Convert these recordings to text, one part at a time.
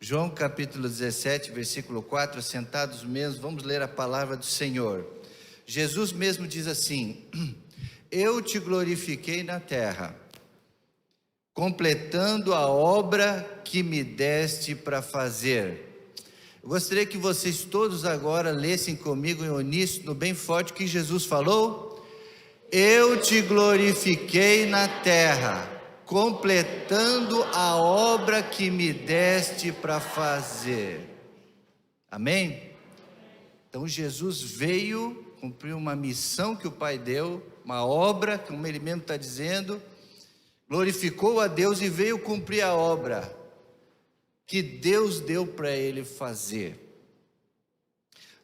João capítulo 17, versículo 4, sentados mesmo, vamos ler a palavra do Senhor. Jesus mesmo diz assim: eu te glorifiquei na terra, completando a obra que me deste para fazer. Eu gostaria que vocês todos agora lessem comigo em uníssono, bem forte, o que Jesus falou. Eu te glorifiquei na terra, completando a obra que me deste para fazer. Amém? Então Jesus veio cumprir uma missão que o Pai deu, uma obra, como ele mesmo está dizendo, glorificou a Deus e veio cumprir a obra que Deus deu para ele fazer.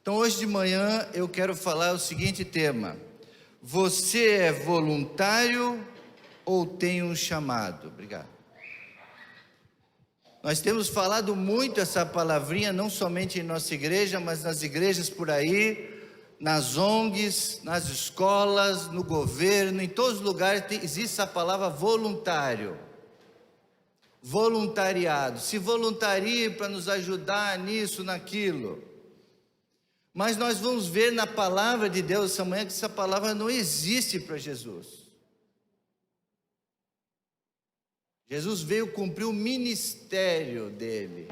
Então hoje de manhã eu quero falar o seguinte tema: você é voluntário ou tem um chamado? Obrigado. Nós temos falado muito essa palavrinha, não somente em nossa igreja, mas nas igrejas por aí, nas ONGs, nas escolas, no governo, em todos os lugares existe essa palavra voluntário. Voluntariado, se voluntarie para nos ajudar nisso, naquilo. Mas nós vamos ver na palavra de Deus essa manhã que essa palavra não existe para Jesus. Jesus veio cumprir o ministério dele.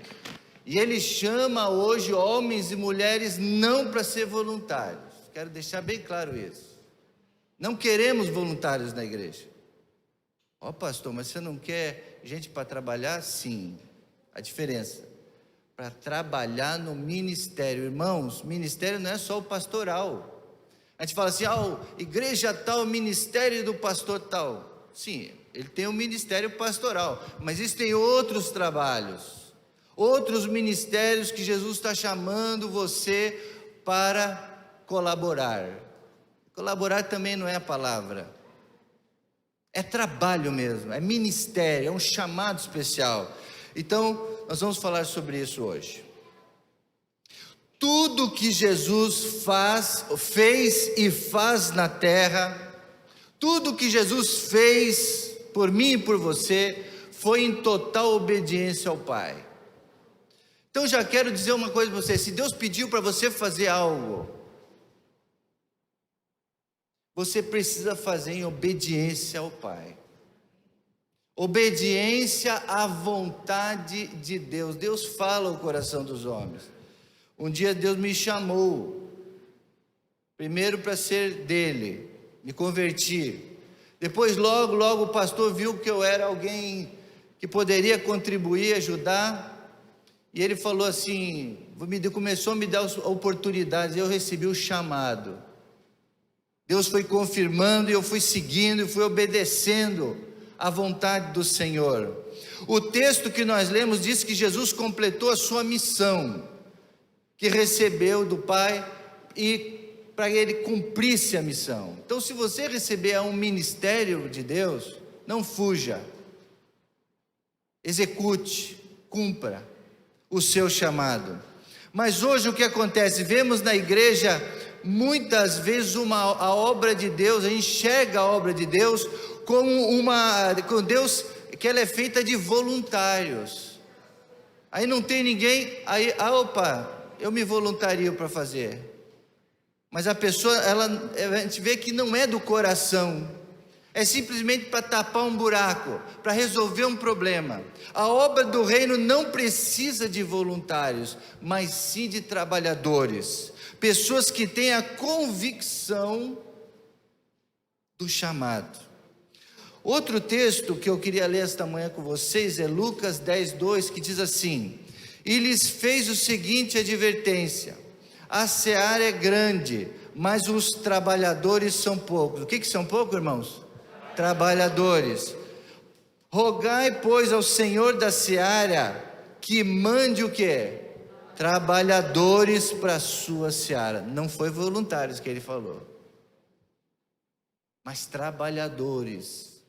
E ele chama hoje homens e mulheres não para ser voluntários. Quero deixar bem claro isso. Não queremos voluntários na igreja. Ó, pastor, mas você não quer gente para trabalhar? Sim. A diferença: para trabalhar no ministério. Irmãos, ministério não é só o pastoral. A gente fala assim: igreja tal, ministério do pastor tal. Sim, ele tem um ministério pastoral, mas existem outros trabalhos, outros ministérios que Jesus está chamando você para colaborar. Colaborar também não é a palavra, é trabalho mesmo, é ministério, é um chamado especial. Então, nós vamos falar sobre isso hoje. Tudo que Jesus fez e faz na terra, tudo que Jesus fez por mim e por você, foi em total obediência ao Pai. Então já quero dizer uma coisa para você: se Deus pediu para você fazer algo, você precisa fazer em obediência ao Pai. Obediência à vontade de Deus. Deus fala o coração dos homens. Um dia Deus me chamou, primeiro para ser dele, me converti. Depois logo o pastor viu que eu era alguém que poderia contribuir, ajudar. E ele falou assim, começou a me dar oportunidades, eu recebi o chamado. Deus foi confirmando e eu fui seguindo e fui obedecendo à vontade do Senhor. O texto que nós lemos diz que Jesus completou a sua missão, que recebeu do Pai, e para ele cumprisse a missão. Então, se você receber um ministério de Deus, não fuja, execute, cumpra o seu chamado. Mas hoje o que acontece? Vemos na igreja muitas vezes a obra de Deus, a gente enxerga a obra de Deus com Deus, que ela é feita de voluntários. Aí não tem ninguém, eu me voluntario para fazer. Mas a pessoa, a gente vê que não é do coração, é simplesmente para tapar um buraco, para resolver um problema. A obra do reino não precisa de voluntários, mas sim de trabalhadores, pessoas que têm a convicção do chamado. Outro texto que eu queria ler esta manhã com vocês é Lucas 10:2, que diz assim: e lhes fez o seguinte advertência: a seara é grande, mas os trabalhadores são poucos. O que são poucos, irmãos? Trabalhadores. Rogai, pois, ao Senhor da seara que mande o quê? Trabalhadores para a sua seara. Não foi voluntários que ele falou, mas trabalhadores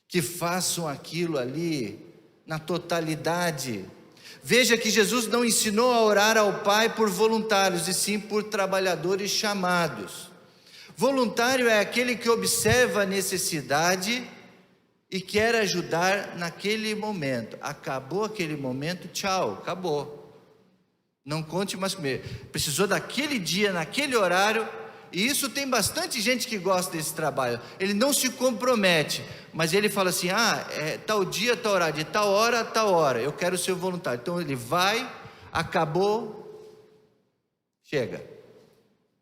que façam aquilo ali na totalidade. Veja que Jesus não ensinou a orar ao Pai por voluntários, e sim por trabalhadores chamados. Voluntário é aquele que observa a necessidade e quer ajudar naquele momento. Acabou aquele momento, tchau, acabou. Não conte mais comigo. Precisou daquele dia, naquele horário, e isso tem bastante gente que gosta desse trabalho. Ele não se compromete, mas ele fala assim: tal dia, tal horário, de tal hora a tal hora, eu quero ser voluntário. Então ele vai, acabou, chega,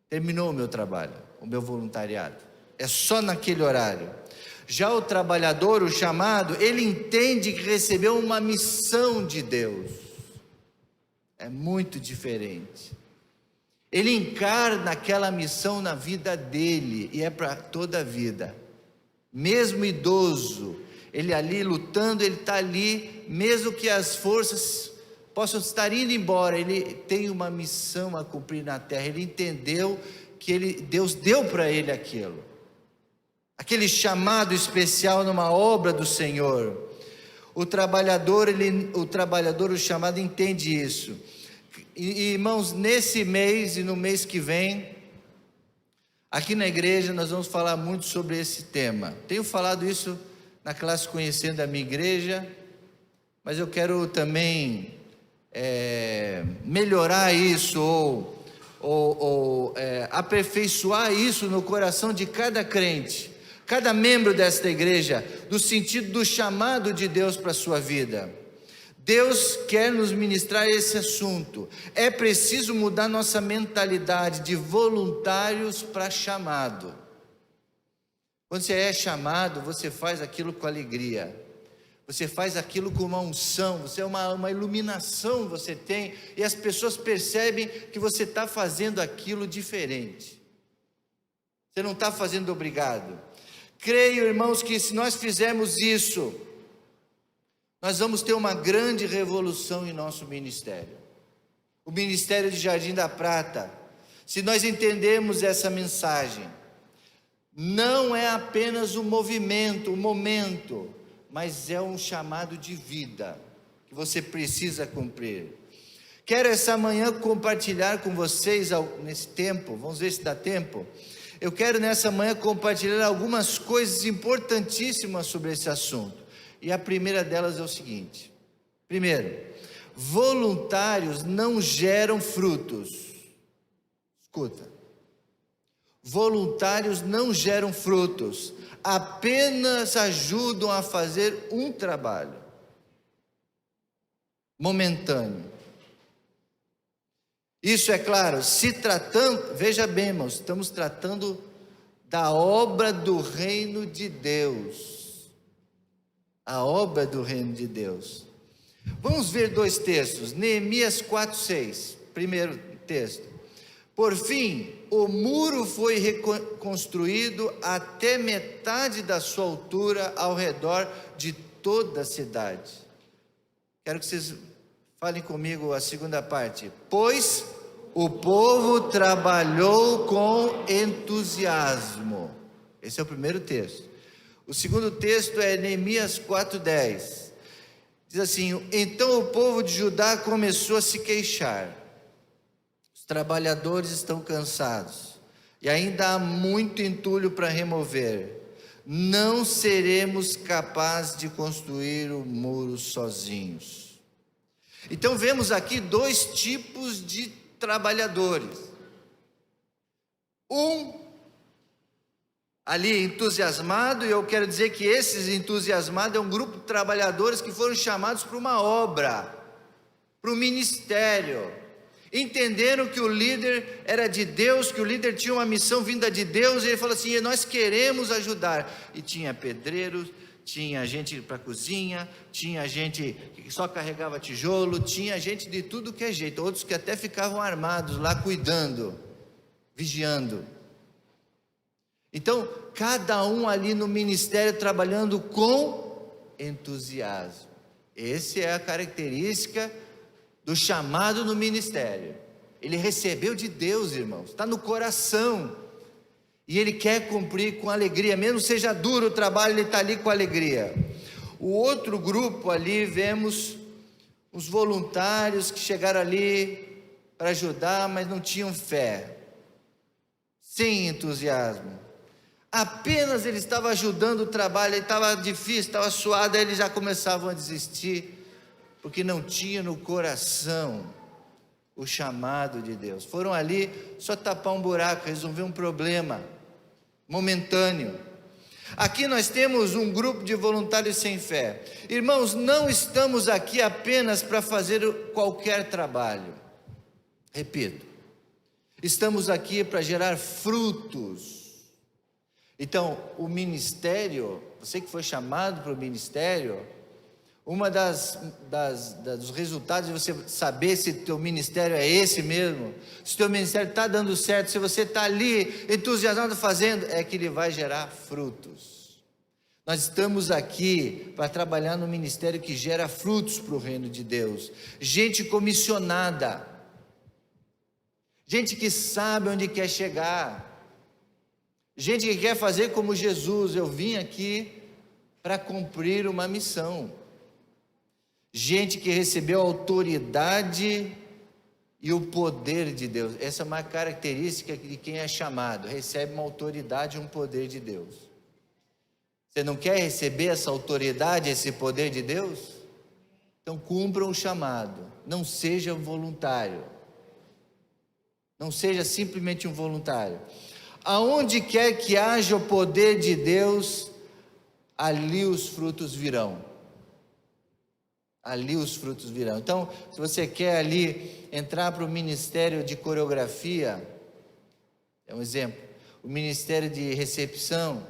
terminou o meu trabalho, o meu voluntariado. É só naquele horário. Já o trabalhador, o chamado, ele entende que recebeu uma missão de Deus. É muito diferente. Ele encarna aquela missão na vida dele, e é para toda a vida. Mesmo idoso, ele ali lutando, ele está ali, mesmo que as forças possam estar indo embora, ele tem uma missão a cumprir na terra. Ele entendeu que Deus deu para ele aquilo, aquele chamado especial numa obra do Senhor. O trabalhador, o chamado, entende isso. E, irmãos, nesse mês e no mês que vem, aqui na igreja nós vamos falar muito sobre esse tema. Tenho falado isso na classe Conhecendo a Minha Igreja, mas eu quero também melhorar isso, ou aperfeiçoar isso no coração de cada crente, cada membro desta igreja, no sentido do chamado de Deus para a sua vida. Deus quer nos ministrar esse assunto. É preciso mudar nossa mentalidade de voluntários para chamado. Quando você é chamado, você faz aquilo com alegria, você faz aquilo com uma unção, você é uma iluminação você tem, e as pessoas percebem que você está fazendo aquilo diferente. Você não está fazendo obrigado. Creio, irmãos, que se nós fizermos isso, nós vamos ter uma grande revolução em nosso ministério. O ministério de Jardim da Prata, se nós entendermos essa mensagem, não é apenas um movimento, um momento, mas é um chamado de vida, que você precisa cumprir. Quero essa manhã compartilhar com vocês, nesse tempo, vamos ver se dá tempo. Eu quero nessa manhã compartilhar algumas coisas importantíssimas sobre esse assunto. E a primeira delas é o seguinte: primeiro, voluntários não geram frutos. Escuta, voluntários não geram frutos, apenas ajudam a fazer um trabalho momentâneo. Isso é claro, se tratando, veja bem, irmãos, estamos tratando da obra do reino de Deus. A obra do reino de Deus. Vamos ver dois textos, Neemias 4:6, primeiro texto. Por fim, o muro foi reconstruído até metade da sua altura ao redor de toda a cidade. Quero que vocês falem comigo a segunda parte. Pois o povo trabalhou com entusiasmo. Esse é o primeiro texto. O segundo texto é Neemias 4:10. Diz assim: então o povo de Judá começou a se queixar. Os trabalhadores estão cansados e ainda há muito entulho para remover. Não seremos capazes de construir o muro sozinhos. Então vemos aqui dois tipos de trabalhadores. Ali entusiasmado, e eu quero dizer que esses entusiasmados é um grupo de trabalhadores que foram chamados para uma obra, para o ministério. Entenderam que o líder era de Deus, que o líder tinha uma missão vinda de Deus, e ele falou assim: nós queremos ajudar. E tinha pedreiros, tinha gente para a cozinha, tinha gente que só carregava tijolo, tinha gente de tudo que é jeito, outros que até ficavam armados lá cuidando, vigiando. Então, cada um ali no ministério trabalhando com entusiasmo. Essa é a característica do chamado no ministério. Ele recebeu de Deus, irmãos, está no coração. E ele quer cumprir com alegria, mesmo seja duro o trabalho, ele está ali com alegria. O outro grupo ali, vemos os voluntários que chegaram ali para ajudar, mas não tinham fé, sem entusiasmo. Apenas ele estava ajudando o trabalho, ele estava difícil, estava suado, aí eles já começavam a desistir, porque não tinha no coração o chamado de Deus. Foram ali só tapar um buraco, resolver um problema momentâneo. Aqui nós temos um grupo de voluntários sem fé. Irmãos, não estamos aqui apenas para fazer qualquer trabalho. Repito, estamos aqui para gerar frutos. Então, o ministério, você que foi chamado para o ministério, uma dos resultados de você saber se teu ministério é esse mesmo, se teu ministério está dando certo, se você está ali entusiasmado fazendo, é que ele vai gerar frutos. Nós estamos aqui para trabalhar no ministério que gera frutos para o reino de Deus, gente comissionada, gente que sabe onde quer chegar, gente que quer fazer como Jesus. Eu vim aqui para cumprir uma missão. Gente que recebeu a autoridade e o poder de Deus. Essa é uma característica de quem é chamado, recebe uma autoridade e um poder de Deus. Você não quer receber essa autoridade, esse poder de Deus? Então cumpra o chamado, não seja voluntário, não seja simplesmente um voluntário. Aonde quer que haja o poder de Deus, ali os frutos virão. Ali os frutos virão. Então, se você quer ali entrar para o ministério de coreografia, é um exemplo, o ministério de recepção,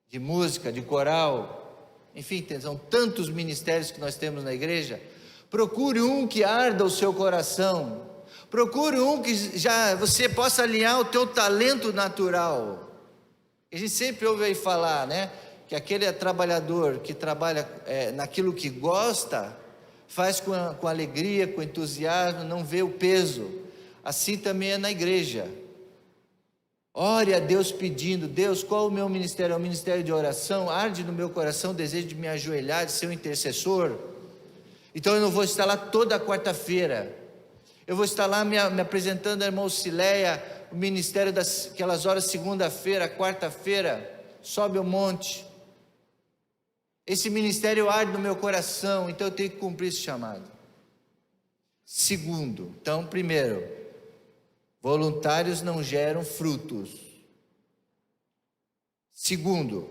de música, de coral, enfim, são tantos ministérios que nós temos na igreja. Procure um que arda o seu coração, procure um que já você possa alinhar o teu talento natural. A gente sempre ouve aí falar, né? Que aquele trabalhador que trabalha naquilo que gosta, faz com alegria, com entusiasmo, não vê o peso. Assim também é na igreja. Ore a Deus pedindo: Deus, qual o meu ministério? É o ministério de oração? Arde no meu coração o desejo de me ajoelhar, de ser um intercessor. Então eu não vou estar lá toda quarta-feira. Eu vou estar lá me apresentando a irmã Cileia, o ministério daquelas horas, segunda-feira, quarta-feira, sobe o monte. Esse ministério arde no meu coração, então eu tenho que cumprir esse chamado. Segundo, então, primeiro, voluntários não geram frutos. Segundo,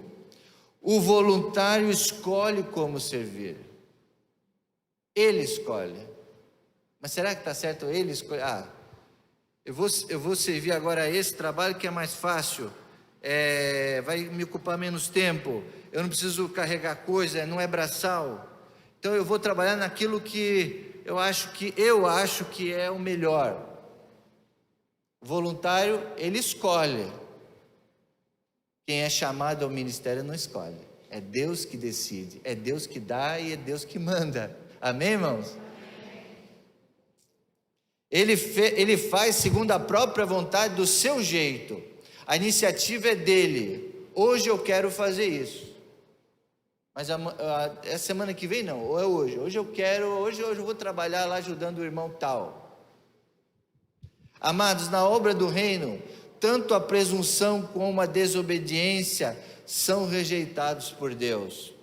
o voluntário escolhe como servir. Ele escolhe. Mas será que está certo ele escolher? Eu vou servir agora a esse trabalho que é mais fácil, vai me ocupar menos tempo, eu não preciso carregar coisa, não é braçal, então eu vou trabalhar naquilo que eu acho que é o melhor. O voluntário, ele escolhe. Quem é chamado ao ministério não escolhe, é Deus que decide, é Deus que dá e é Deus que manda. Amém, irmãos? Ele faz segundo a própria vontade, do seu jeito. A iniciativa é dele. Hoje eu quero fazer isso, mas a semana que vem não, ou é hoje. Hoje eu vou trabalhar lá ajudando o irmão tal. Amados, na obra do reino, tanto a presunção como a desobediência são rejeitados por Deus.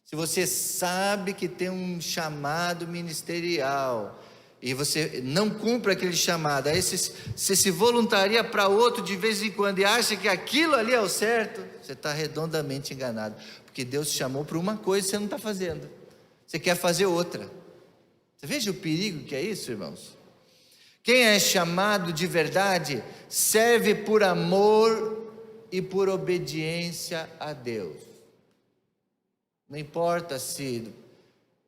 Se você sabe que tem um chamado ministerial e você não cumpre aquele chamado, aí você se voluntaria para outro de vez em quando e acha que aquilo ali é o certo, você está redondamente enganado, porque Deus te chamou para uma coisa e você não está fazendo, você quer fazer outra. Você veja o perigo que é isso, irmãos? Quem é chamado de verdade serve por amor e por obediência a Deus. Não importa se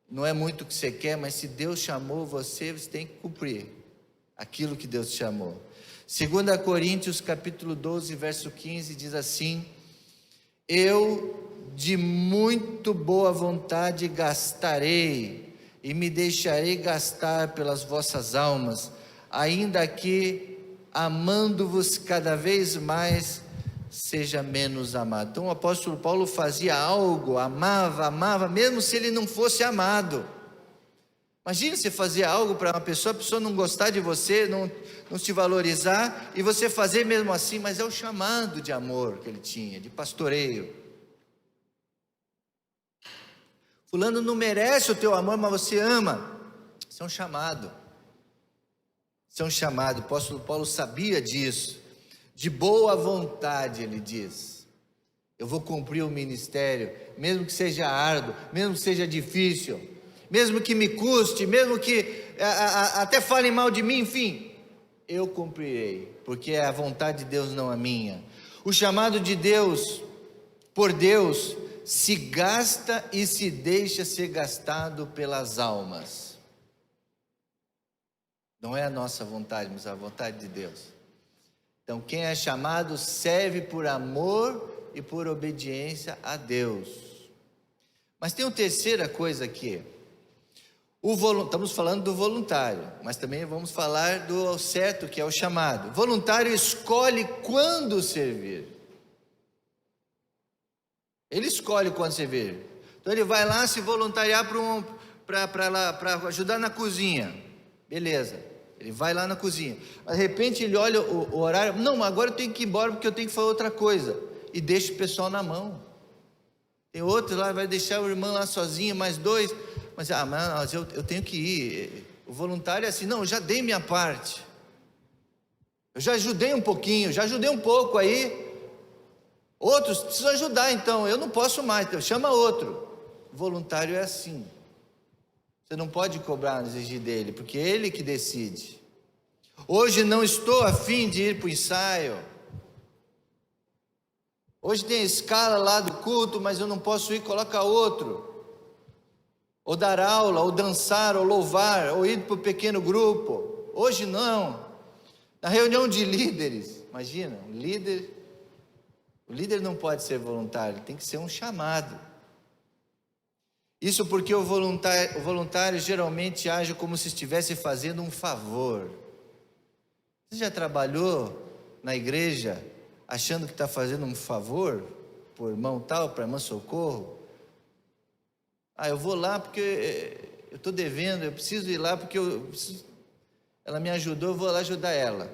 não é muito o que você quer, mas se Deus chamou você, você tem que cumprir aquilo que Deus te chamou. 2 Coríntios capítulo 12, verso 15, diz assim: eu de muito boa vontade gastarei e me deixarei gastar pelas vossas almas, ainda que amando-vos cada vez mais, seja menos amado. Então o apóstolo Paulo fazia algo, amava, mesmo se ele não fosse amado, Imagine você fazer algo para uma pessoa, a pessoa não gostar de você, não te valorizar, e você fazer mesmo assim, mas é o chamado de amor que ele tinha, de pastoreio. Fulano não merece o teu amor, mas você ama. Isso é um chamado. Isso é um chamado. O apóstolo Paulo sabia disso. De boa vontade, ele diz: eu vou cumprir o ministério, mesmo que seja árduo, mesmo que seja difícil, mesmo que me custe, mesmo que até falem mal de mim, enfim, eu cumprirei, porque é a vontade de Deus, não a minha. O chamado de Deus, por Deus, se gasta e se deixa ser gastado pelas almas. Não é a nossa vontade, mas a vontade de Deus. Então, quem é chamado serve por amor e por obediência a Deus. Mas tem uma terceira coisa aqui. Estamos falando do voluntário, mas também vamos falar do certo, que é o chamado. O voluntário escolhe quando servir. Ele escolhe quando servir. Então ele vai lá se voluntariar para ajudar na cozinha. Beleza, ele vai lá na cozinha. Mas de repente ele olha o horário. Não, agora eu tenho que ir embora porque eu tenho que fazer outra coisa. E deixa o pessoal na mão. Tem outro lá, vai deixar o irmão lá sozinho, mais dois. Mas eu tenho que ir. O voluntário é assim: não, eu já dei minha parte. Eu já ajudei um pouquinho, já ajudei um pouco aí. Outros precisam ajudar, então eu não posso mais, então chama outro. O voluntário é assim. Você não pode cobrar, exigir dele, porque é ele que decide. Hoje não estou a fim de ir para o ensaio. Hoje tem a escala lá do culto, mas eu não posso ir, coloca outro. Ou dar aula, ou dançar, ou louvar, ou ir para o pequeno grupo. Hoje não. Na reunião de líderes, imagina, o líder não pode ser voluntário, tem que ser um chamado. Isso porque o voluntário geralmente age como se estivesse fazendo um favor. Você já trabalhou na igreja achando que está fazendo um favor por irmão tal, para irmã Socorro? Eu vou lá porque eu estou devendo, eu preciso ir lá porque ela me ajudou, eu vou lá ajudar ela.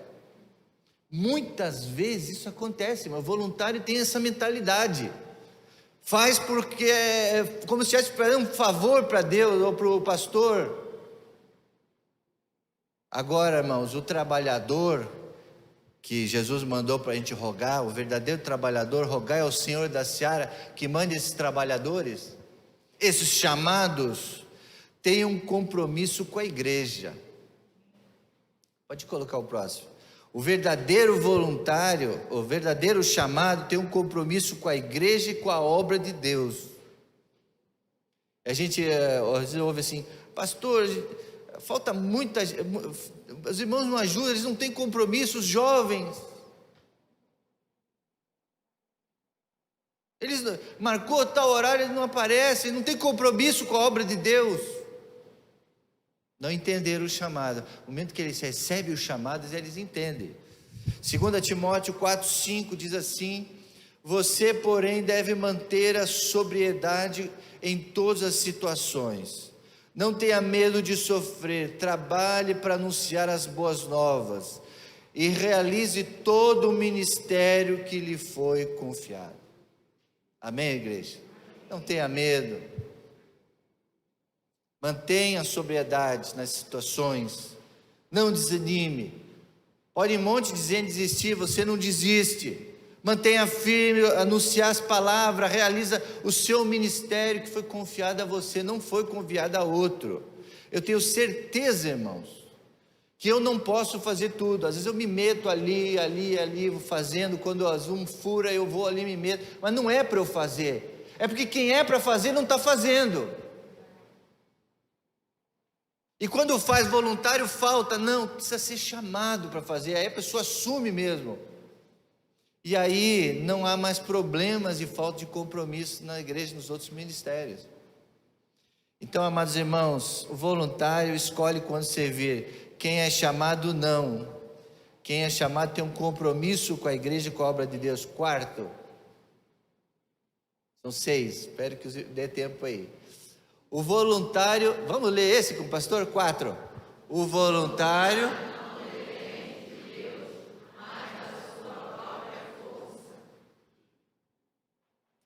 Muitas vezes isso acontece, mas o voluntário tem essa mentalidade. Faz porque é como se estivesse esperando um favor para Deus ou para o pastor. Agora, irmãos, o trabalhador que Jesus mandou para a gente rogar, o verdadeiro trabalhador, rogai ao Senhor da seara que mande esses trabalhadores. Esses chamados têm um compromisso com a igreja. Pode colocar o próximo. O verdadeiro voluntário, o verdadeiro chamado tem um compromisso com a igreja e com a obra de Deus. A gente às vezes ouve assim: pastor, falta muita, os irmãos não ajudam, eles não têm compromisso, os jovens. Eles marcou tal horário, eles não aparecem, não tem compromisso com a obra de Deus. Não entenderam o chamado. No momento que eles recebem os chamados, eles entendem. 2 Timóteo 4,5 diz assim: você, porém, deve manter a sobriedade em todas as situações. Não tenha medo de sofrer, trabalhe para anunciar as boas novas e realize todo o ministério que lhe foi confiado. Amém, igreja? Não tenha medo. Mantenha a sobriedade nas situações. Não desanime. Pode um monte dizer em desistir, você não desiste. Mantenha firme, anunciar as palavras, realiza o seu ministério que foi confiado a você, não foi confiado a outro. Eu tenho certeza, irmãos, que eu não posso fazer tudo. Às vezes eu me meto ali, fazendo. Quando um fura, eu vou ali, me meto. Mas não é para eu fazer. É porque quem é para fazer não está fazendo. E quando faz voluntário, falta. Não, precisa ser chamado para fazer. Aí a pessoa assume mesmo. E aí não há mais problemas de falta de compromisso na igreja e nos outros ministérios. Então, amados irmãos, o voluntário escolhe quando servir. Quem é chamado, não. Quem é chamado tem um compromisso com a igreja e com a obra de Deus. Quarto, são 6, espero que dê tempo aí. O voluntário, vamos ler esse com o pastor? 4. O voluntário.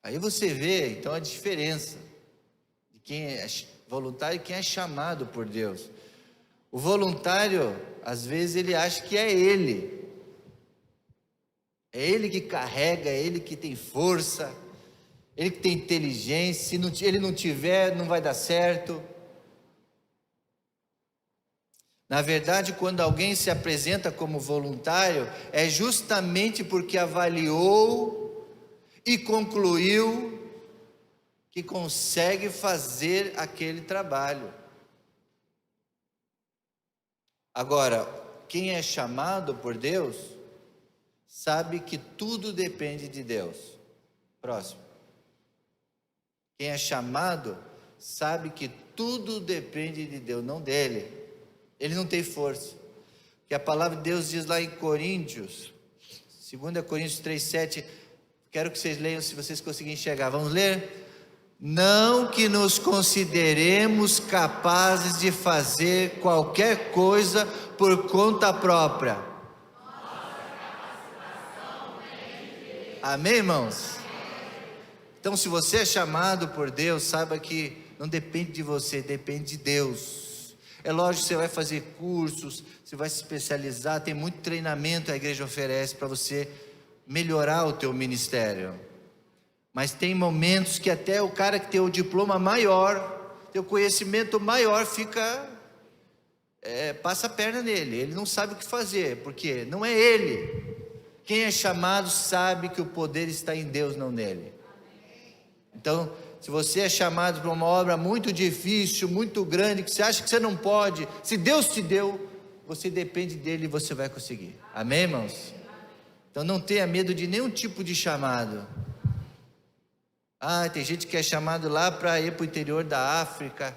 Aí você vê então a diferença de quem é voluntário e quem é chamado por Deus. O voluntário, às vezes, ele acha que é ele. É ele que carrega, é ele que tem força, ele que tem inteligência. Se ele não tiver, não vai dar certo. Na verdade, quando alguém se apresenta como voluntário, é justamente porque avaliou e concluiu que consegue fazer aquele trabalho. Agora, quem é chamado por Deus, sabe que tudo depende de Deus. Próximo. Quem é chamado, sabe que tudo depende de Deus, não dele. Ele não tem força. Porque a palavra de Deus diz lá em Coríntios, 2 Coríntios 3:7, quero que vocês leiam se vocês conseguirem enxergar. Vamos ler? Não que nos consideremos capazes de fazer qualquer coisa por conta própria. Amém, irmãos? Então, se você é chamado por Deus, saiba que não depende de você, depende de Deus. É lógico que você vai fazer cursos, você vai se especializar, tem muito treinamento a igreja oferece para você melhorar o teu ministério. Mas tem momentos que até o cara que tem o diploma maior, tem o conhecimento maior, passa a perna nele. Ele não sabe o que fazer, porque não é ele. Quem é chamado sabe que o poder está em Deus, não nele. Então, se você é chamado para uma obra muito difícil, muito grande, que você acha que você não pode, se Deus te deu, você depende dele e você vai conseguir. Amém, irmãos? Então não tenha medo de nenhum tipo de chamado. Tem gente que é chamado lá para ir para o interior da África,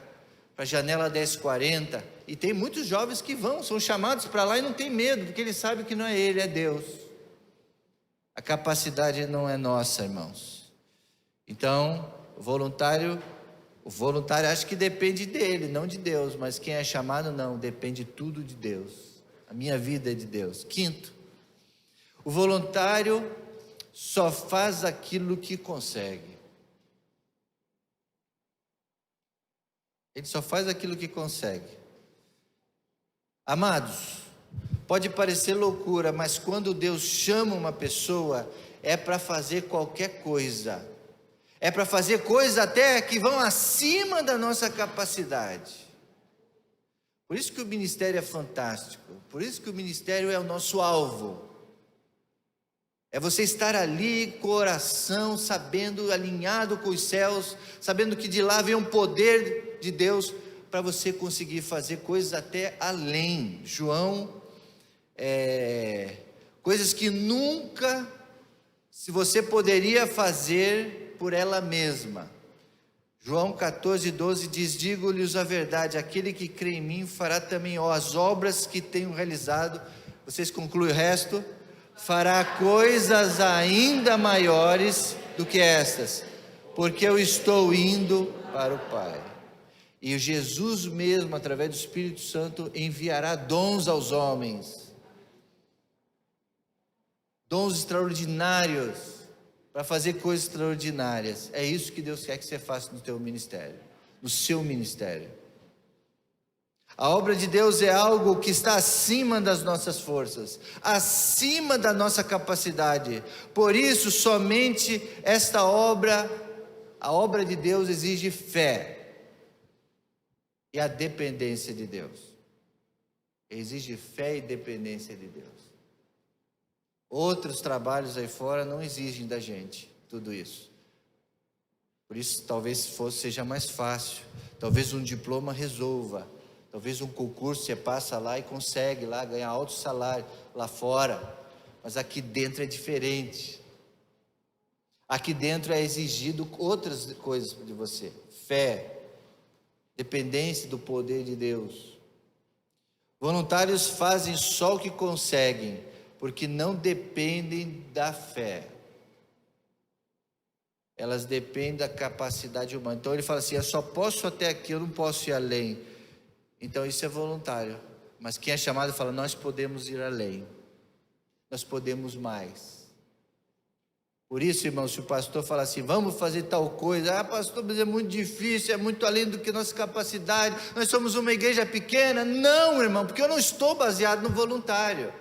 para a janela 1040, e tem muitos jovens que são chamados para lá e não tem medo, porque eles sabem que não é ele, é Deus. A capacidade não é nossa, irmãos. Então, o voluntário acha que depende dele, não de Deus, mas quem é chamado não, depende tudo de Deus. A minha vida é de Deus. 5, o voluntário só faz aquilo que consegue. Ele só faz aquilo que consegue. Amados, pode parecer loucura, mas quando Deus chama uma pessoa, é para fazer qualquer coisa. É para fazer coisas até que vão acima da nossa capacidade. Por isso que o ministério é fantástico. Por isso que o ministério é o nosso alvo. É você estar ali com o coração, sabendo, alinhado com os céus, sabendo que de lá vem um poder de Deus para você conseguir fazer coisas até além. João, coisas que nunca, se você poderia fazer por ela mesma. João 14:12 diz: digo-lhes a verdade, aquele que crê em mim fará também as obras que tenho realizado. Vocês concluem o resto? Fará coisas ainda maiores do que estas, porque eu estou indo para o Pai. E Jesus mesmo, através do Espírito Santo, enviará dons aos homens, dons extraordinários, para fazer coisas extraordinárias. É isso que Deus quer que você faça no teu ministério, no seu ministério. A obra de Deus é algo que está acima das nossas forças, acima da nossa capacidade. Por isso, somente esta obra, a obra de Deus exige fé e a dependência de Deus. Exige fé e dependência de Deus. Outros trabalhos aí fora não exigem da gente tudo isso. Por isso, talvez seja mais fácil. Talvez um diploma resolva. Talvez um concurso você passa lá e consegue lá ganhar alto salário lá fora. Mas aqui dentro é diferente. Aqui dentro é exigido outras coisas de você. Fé, dependência do poder de Deus. Voluntários fazem só o que conseguem, porque não dependem da fé. elas dependem da capacidade humana. Então ele fala assim: eu só posso até aqui, eu não posso ir além. Então isso é voluntário. Mas quem é chamado fala: nós podemos ir além, nós podemos mais. Por isso, irmão, se o pastor fala assim: vamos fazer tal coisa, pastor, mas é muito difícil, é muito além do que nossa capacidade, nós somos uma igreja pequena. Não, irmão, porque eu não estou baseado no voluntário,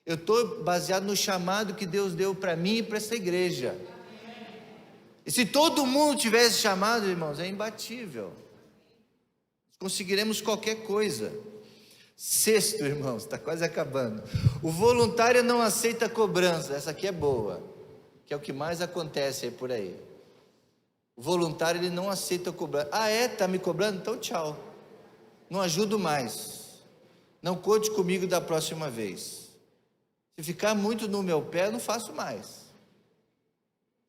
eu estou baseado no chamado que Deus deu para mim e para essa igreja. E se todo mundo tivesse chamado, irmãos, é imbatível, conseguiremos qualquer coisa. Sexto, irmãos, está quase acabando: o voluntário não aceita cobrança. Essa aqui é boa, que é o que mais acontece aí por aí. O voluntário, ele não aceita cobrança. Está me cobrando? Então tchau, não ajudo mais, não conte comigo da próxima vez. Se ficar muito no meu pé, eu não faço mais.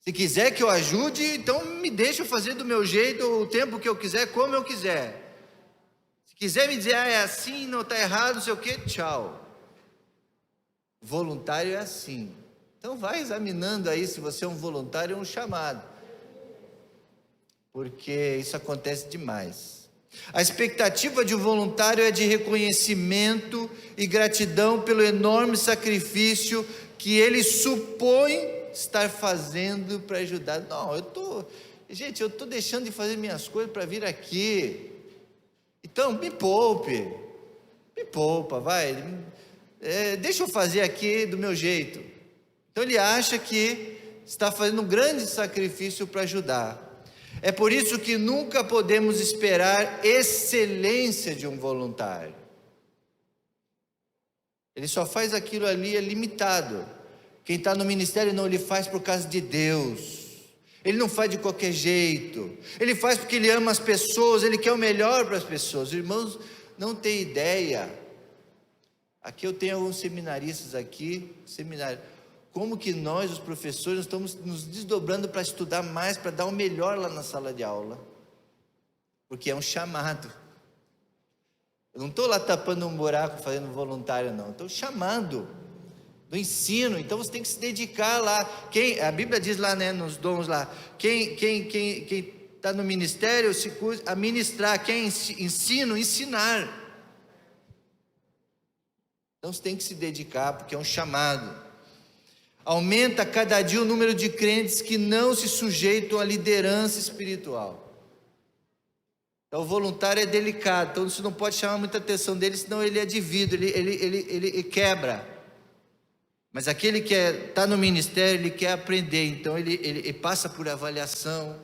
Se quiser que eu ajude, então me deixa fazer do meu jeito, o tempo que eu quiser, como eu quiser. Se quiser me dizer: é assim, não está errado, não sei o que, tchau. Voluntário é assim. Então vai examinando aí se você é um voluntário ou um chamado, porque isso acontece demais. A expectativa de um voluntário é de reconhecimento e gratidão pelo enorme sacrifício que ele supõe estar fazendo para ajudar. Não, eu estou deixando de fazer minhas coisas para vir aqui, então me poupa, vai, deixa eu fazer aqui do meu jeito. Então ele acha que está fazendo um grande sacrifício para ajudar. É por isso que nunca podemos esperar excelência de um voluntário. Ele só faz aquilo ali, é limitado. Quem está no ministério não, ele faz por causa de Deus. Ele não faz de qualquer jeito. Ele faz porque ele ama as pessoas, ele quer o melhor para as pessoas. Irmãos, não tem ideia. Aqui eu tenho alguns seminaristas aqui, seminário. Como que nós, os professores, estamos nos desdobrando para estudar mais, para dar o melhor lá na sala de aula. Porque é um chamado. Eu não estou lá tapando um buraco, fazendo voluntário, não. Estou chamando do ensino. Então você tem que se dedicar lá. A Bíblia diz lá, né, nos dons lá, quem está no ministério se cuida a ministrar, quem ensina, ensinar. Então você tem que se dedicar, porque é um chamado. Aumenta cada dia o número de crentes que não se sujeitam à liderança espiritual. Então o voluntário é delicado, então você não pode chamar muita atenção dele, senão ele é de vidro, ele quebra. Mas aquele que está no ministério, ele quer aprender, então ele passa por avaliação.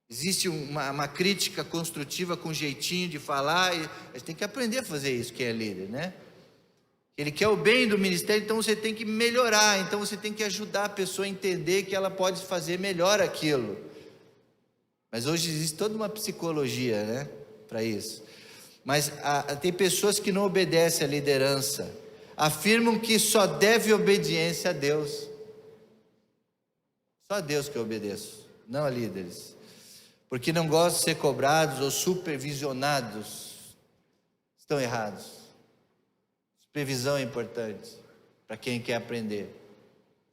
Existe uma crítica construtiva com jeitinho de falar, e a gente tem que aprender a fazer isso, quem é líder, né? Ele quer o bem do ministério, então você tem que melhorar, então você tem que ajudar a pessoa a entender que ela pode fazer melhor aquilo. Mas hoje existe toda uma psicologia, né, para isso. Mas tem pessoas que não obedecem à liderança, afirmam que só deve obediência a Deus. Só a Deus que eu obedeço, não a líderes. Porque não gostam de ser cobrados ou supervisionados. Estão errados. Supervisão é importante para quem quer aprender.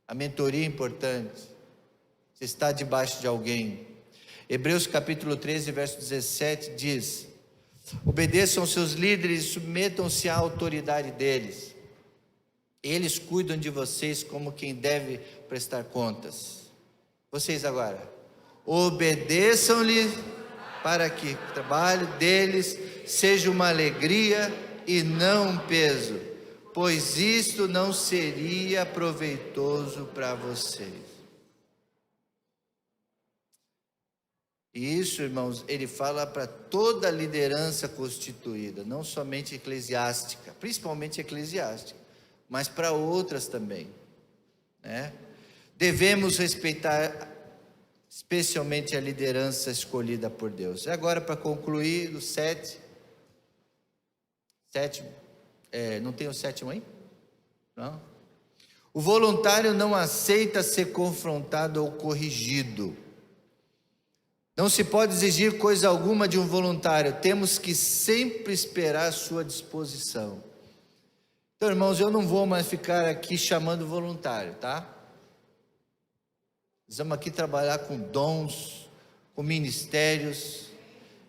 A mentoria é importante. Você está debaixo de alguém. Hebreus capítulo 13, verso 17 diz: obedeçam aos seus líderes e submetam-se à autoridade deles. Eles cuidam de vocês como quem deve prestar contas. Vocês agora, obedeçam-lhe para que o trabalho deles seja uma alegria e não um peso, pois isto não seria proveitoso para vocês. E isso, irmãos, ele fala para toda a liderança constituída, não somente eclesiástica, principalmente eclesiástica, mas para outras também, né? Devemos respeitar especialmente a liderança escolhida por Deus. E agora, para concluir, o sétimo, não tem o sétimo aí? Não? O voluntário não aceita ser confrontado ou corrigido. Não se pode exigir coisa alguma de um voluntário, temos que sempre esperar a sua disposição. Então, irmãos, eu não vou mais ficar aqui chamando voluntário, tá? Nós vamos aqui trabalhar com dons, com ministérios,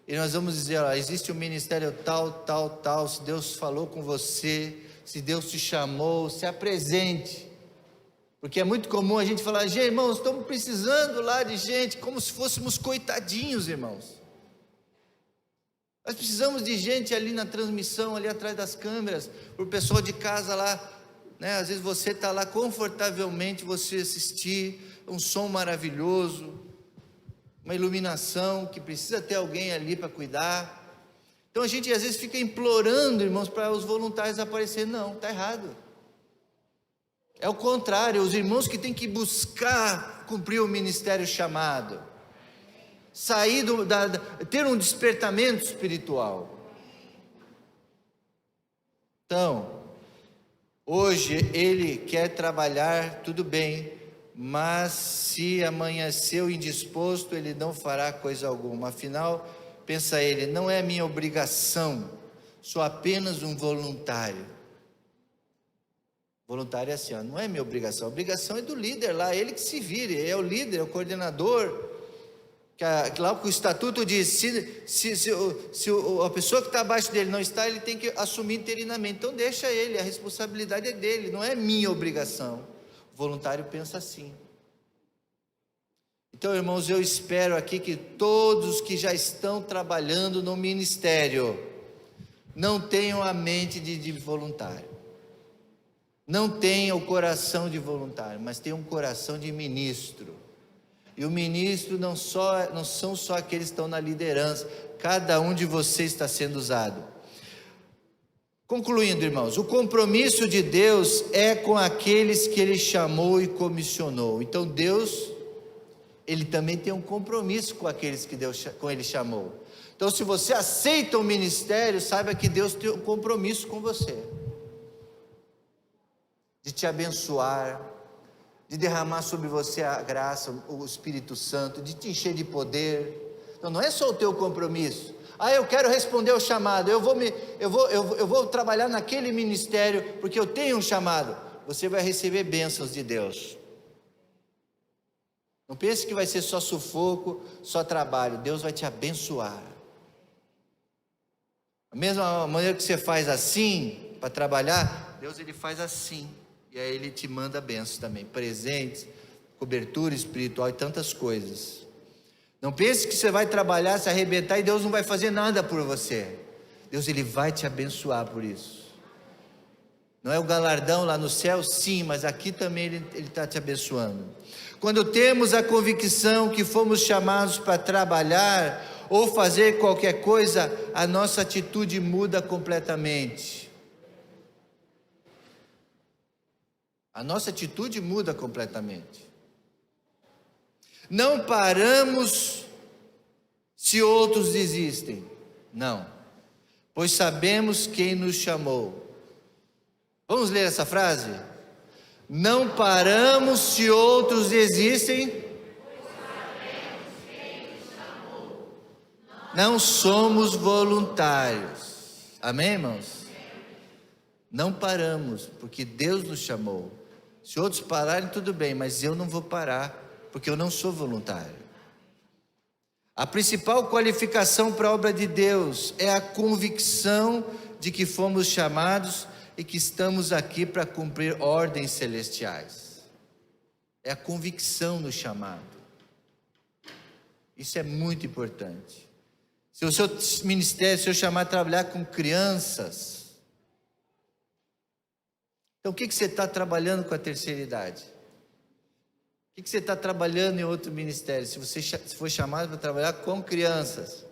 e nós vamos dizer, ó, existe um ministério tal, tal, tal, se Deus falou com você, se Deus te chamou, se apresente. Porque é muito comum a gente falar, gente, irmãos, estamos precisando lá de gente, como se fôssemos coitadinhos, irmãos. Nós precisamos de gente ali na transmissão, ali atrás das câmeras, para o pessoal de casa lá, né? Às vezes você está lá confortavelmente, você assistir, um som maravilhoso, uma iluminação, que precisa ter alguém ali para cuidar. Então a gente às vezes fica implorando, irmãos, para os voluntários aparecerem. Não, está errado. É o contrário, os irmãos que têm que buscar cumprir o ministério chamado, sair ter um despertamento espiritual. Então, hoje ele quer trabalhar, tudo bem, mas se amanheceu indisposto, ele não fará coisa alguma. Afinal, pensa ele, não é minha obrigação, sou apenas um voluntário. Voluntário é assim, ó, não é minha obrigação, a obrigação é do líder lá, ele que se vire, é o líder, é o coordenador, que lá o estatuto diz, se a pessoa que está abaixo dele não está, ele tem que assumir interinamente, então deixa ele, a responsabilidade é dele, não é minha obrigação. O voluntário pensa assim. Então, irmãos, eu espero aqui que todos que já estão trabalhando no ministério, não tenham a mente de voluntário, não tenham o coração de voluntário, mas tenham um coração de ministro. E o ministro não são só aqueles que estão na liderança, cada um de vocês está sendo usado. Concluindo, irmãos, o compromisso de Deus é com aqueles que Ele chamou e comissionou. Então Deus, Ele também tem um compromisso com aqueles que Ele chamou. Então se você aceita o ministério, saiba que Deus tem um compromisso com você, de te abençoar, de derramar sobre você a graça, o Espírito Santo, de te encher de poder. Então não é só o teu compromisso, eu quero responder ao chamado, eu vou trabalhar naquele ministério, porque eu tenho um chamado. Você vai receber bênçãos de Deus. Não pense que vai ser só sufoco, só trabalho. Deus vai te abençoar. Da mesma maneira que você faz assim, para trabalhar, Deus ele faz assim. E aí Ele te manda bênçãos também, presentes, cobertura espiritual e tantas coisas. Não pense que você vai trabalhar, se arrebentar e Deus não vai fazer nada por você. Deus ele vai te abençoar por isso. Não é o galardão lá no céu? Sim, mas aqui também Ele está te abençoando. Quando temos a convicção que fomos chamados para trabalhar ou fazer qualquer coisa, a nossa atitude muda completamente. A nossa atitude muda completamente. Não paramos se outros desistem. Não. Pois sabemos quem nos chamou. Vamos ler essa frase? Não paramos se outros desistem. Pois sabemos quem nos chamou. Não somos voluntários. Amém, irmãos? Não paramos, porque Deus nos chamou. Se outros pararem, tudo bem, mas eu não vou parar, porque eu não sou voluntário. A principal qualificação para a obra de Deus é a convicção de que fomos chamados e que estamos aqui para cumprir ordens celestiais. É a convicção no chamado. Isso é muito importante. Se o seu ministério, se eu chamar a trabalhar com crianças, então, o que você está trabalhando com a terceira idade? O que você está trabalhando em outro ministério? Se você for chamado para trabalhar com crianças,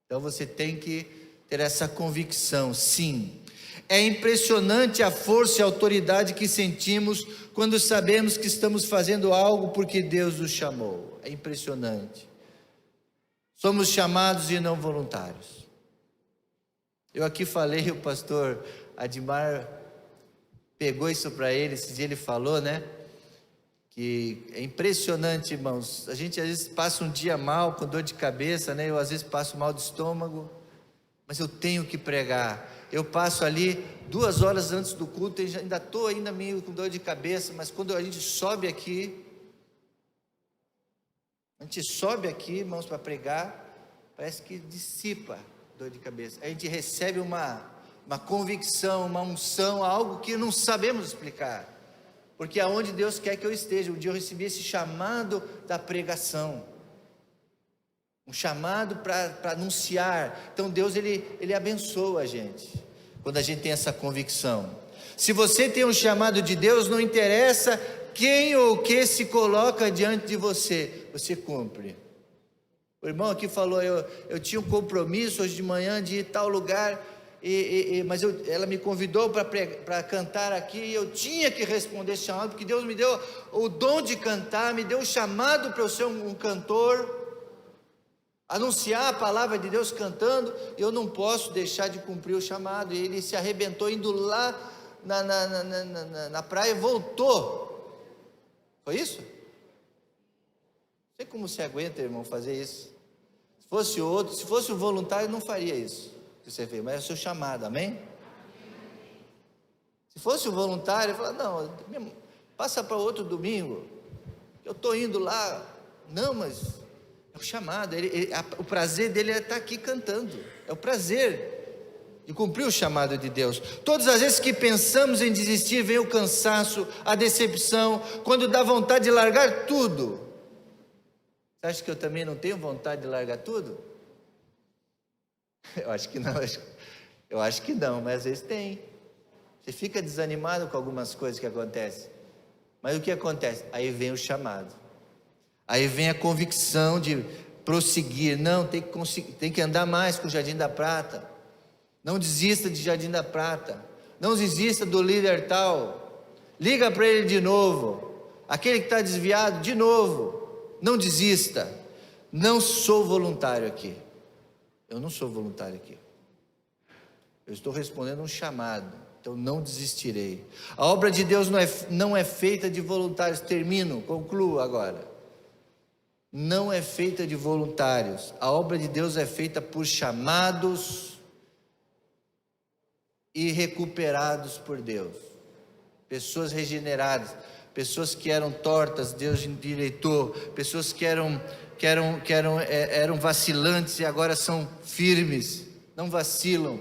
então você tem que ter essa convicção, sim. É impressionante a força e a autoridade que sentimos quando sabemos que estamos fazendo algo porque Deus nos chamou. É impressionante. Somos chamados e não voluntários. Eu aqui falei, o pastor Admar pegou isso para ele, esse dia ele falou, né? Que é impressionante, irmãos. A gente às vezes passa um dia mal, com dor de cabeça, né? Eu às vezes passo mal de estômago, mas eu tenho que pregar. Eu passo ali 2 horas antes do culto, e ainda estou meio com dor de cabeça, mas quando a gente sobe aqui, A gente sobe aqui, irmãos, para pregar, parece que dissipa dor de cabeça. A gente recebe uma convicção, uma unção, algo que não sabemos explicar. Porque é onde Deus quer que eu esteja. Um dia eu recebi esse chamado da pregação. Um chamado para anunciar. Então Deus, Ele abençoa a gente, quando a gente tem essa convicção. Se você tem um chamado de Deus, não interessa quem ou o que se coloca diante de você, você cumpre. O irmão aqui falou, eu tinha um compromisso hoje de manhã de ir a tal lugar, mas ela me convidou para cantar aqui, e eu tinha que responder esse chamado, porque Deus me deu o dom de cantar, me deu o chamado para eu ser um cantor, anunciar a palavra de Deus cantando, e eu não posso deixar de cumprir o chamado. E ele se arrebentou indo lá na praia e voltou. Foi isso? Não sei como você aguenta, irmão, fazer isso. Se fosse outro, se fosse um voluntário, não faria isso que você fez, mas é o seu chamado, amém? Se fosse um voluntário, fala, não, passa para outro domingo, eu estou indo lá. Não, mas é o chamado, o prazer dele é estar aqui cantando, é o prazer de cumprir o chamado de Deus. Todas as vezes que pensamos em desistir, vem o cansaço, a decepção, quando dá vontade de largar tudo. Você acha que eu também não tenho vontade de largar tudo? Eu acho que não, mas às vezes tem. Você fica desanimado com algumas coisas que acontecem, mas o que acontece? Aí vem o chamado, aí vem a convicção de prosseguir. Não, tem que andar mais com o Jardim da Prata. Não desista de Jardim da Prata, não desista do líder tal, liga para ele de novo, aquele que está desviado, de novo, não desista. Não sou voluntário aqui, eu não sou voluntário aqui, eu estou respondendo um chamado, então não desistirei. A obra de Deus não é feita de voluntários. Concluo agora. Não é feita de voluntários, a obra de Deus é feita por chamados e recuperados por Deus, pessoas regeneradas, pessoas que eram tortas, Deus endireitou, pessoas que eram vacilantes e agora são firmes, não vacilam,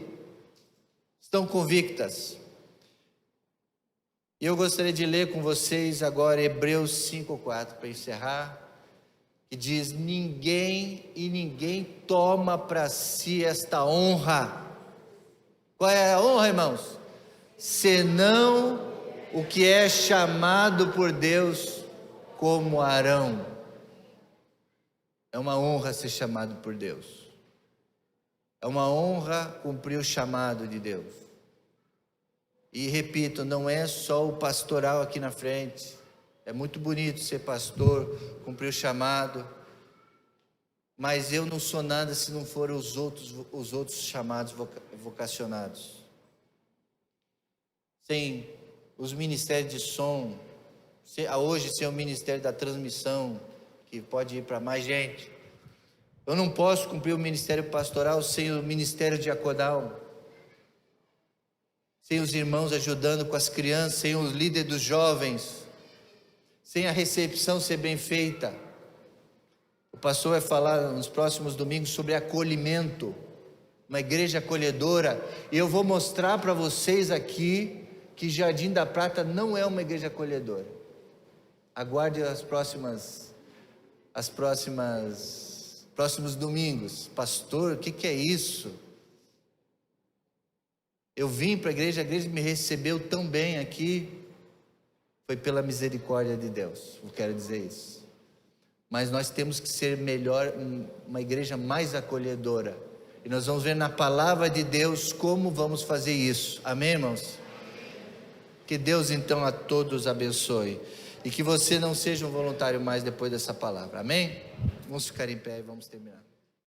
estão convictas. E eu gostaria de ler com vocês agora Hebreus 5:4 para encerrar, que diz: ninguém toma para si esta honra. Qual é a honra, irmãos? Senão o que é chamado por Deus, como Arão. É uma honra ser chamado por Deus. É uma honra cumprir o chamado de Deus. E repito, não é só o pastoral aqui na frente. É muito bonito ser pastor, cumprir o chamado. Mas eu não sou nada se não forem os outros chamados vocacionados. Sem os ministérios de som, hoje sem o ministério da transmissão, que pode ir para mais gente. Eu não posso cumprir o ministério pastoral sem o ministério diaconal, sem os irmãos ajudando com as crianças, sem os líderes dos jovens, sem a recepção ser bem feita. O pastor vai falar nos próximos domingos sobre acolhimento, uma igreja acolhedora, e eu vou mostrar para vocês aqui que Jardim da Prata não é uma igreja acolhedora. Aguarde próximos domingos. Pastor, o que é isso? Eu vim para a igreja me recebeu tão bem aqui, foi pela misericórdia de Deus, eu quero dizer isso. Mas nós temos que ser melhor, uma igreja mais acolhedora, e nós vamos ver na palavra de Deus como vamos fazer isso, amém, irmãos? Que Deus então a todos abençoe, e que você não seja um voluntário mais depois dessa palavra, amém? Vamos ficar em pé e vamos terminar.